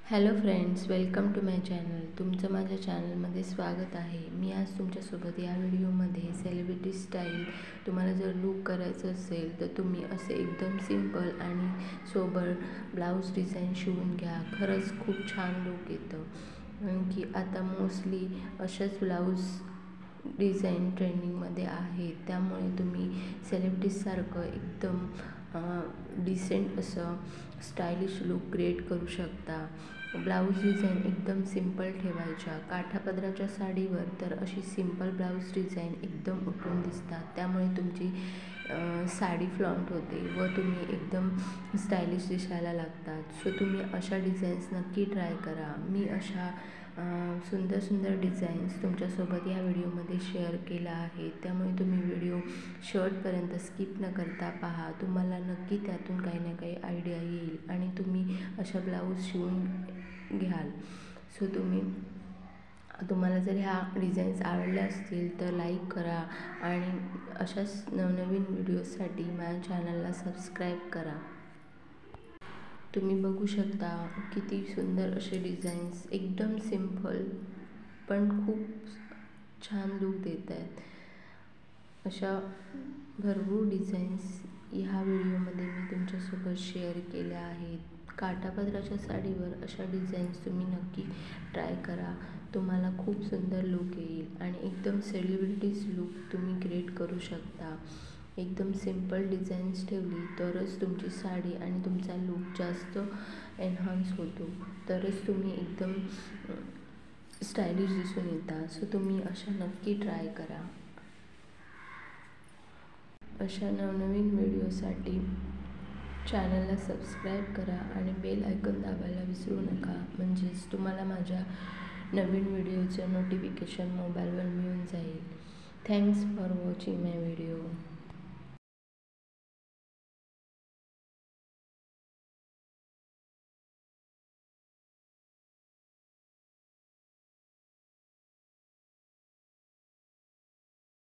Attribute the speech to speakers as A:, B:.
A: Hello friends, welcome to my channel. तुमचं माझ्या चॅनलमध्ये स्वागत आहे. मी आज तुमच्यासोबत या व्हिडिओमध्ये सेलिब्रिटी स्टाईल तुम्हाला जर लूक करायचं असेल तर तुम्ही असे एकदम सिंपल आणि सोबर ब्लाऊज डिझाईन शिवून घ्या. खरंच खूप छान लूक येतं. कारण की आता मोस्टली अशाच ब्लाऊज डिझाईन ट्रेंडिंगमध्ये आहे. त्यामुळे तुम्ही सेलिब्रिटीसारखं एकदम डिसेंट असं स्टायलिश लूक क्रिएट करू शकता. ब्लाऊज डिझाईन एकदम सिंपल ठेवायच्या. काठापदराच्या साडीवर तर अशी सिंपल ब्लाऊज डिझाईन एकदम उठून दिसतात. त्यामुळे तुमची साडी फ्लॉन्ट होते व तुम्ही एकदम स्टायलिश दिसायला लागतात. सो तुम्ही अशा डिझाईन्स नक्की ट्राय करा. मी अशा सुंदर सुंदर डिझाईन्स तुमच्यासोबत या व्हिडिओमध्ये शेअर केला आहे. त्यामुळे तुम्ही व्हिडिओ शेवटपर्यंत स्किप न करता पहा. तुम्हाला नक्की त्यातून काही ना काही आयडिया येईल आणि तुम्ही अशा ब्लाऊज शिवून घ्याल. सो तुम्हाला जर ह्या डिझाईन्स आवडल्या असतील तर लाईक करा आणि अशाच नवनवीन व्हिडिओसाठी माझ्या चॅनलला सबस्क्राईब करा. तुम्ही बघू शकता किती सुंदर असे डिझाईन्स एकदम सिंपल पण खूप छान लूक देत आहेत. अशा भरपूर डिझाईन्स ह्या व्हिडिओमध्ये मी तुमच्यासोबत शेअर केल्या आहेत. काठापदराच्या साडीवर अशा डिझाईन्स तुम्ही नक्की ट्राय करा. तुम्हाला खूप सुंदर लूक येईल आणि एकदम सेलिब्रिटीज लूक तुम्ही क्रिएट करू शकता. एकदम सिंपल डिझाईन्स ठेवली तरच तुमची साडी आणि तुमचा लूक जास्त एन्हान्स होतो. तरच तुम्ही एकदम स्टायलिश दिसून येता. सो तुम्ही अशा नक्की ट्राय करा. अशा नवनवीन व्हिडिओसाठी चॅनलला सबस्क्राईब करा आणि बेल आयकॉन दाबायला विसरू नका. म्हणजेच तुम्हाला माझ्या नवीन व्हिडिओचं नोटिफिकेशन मोबाईलवर मिळून जाईल. Thanks for watching my video.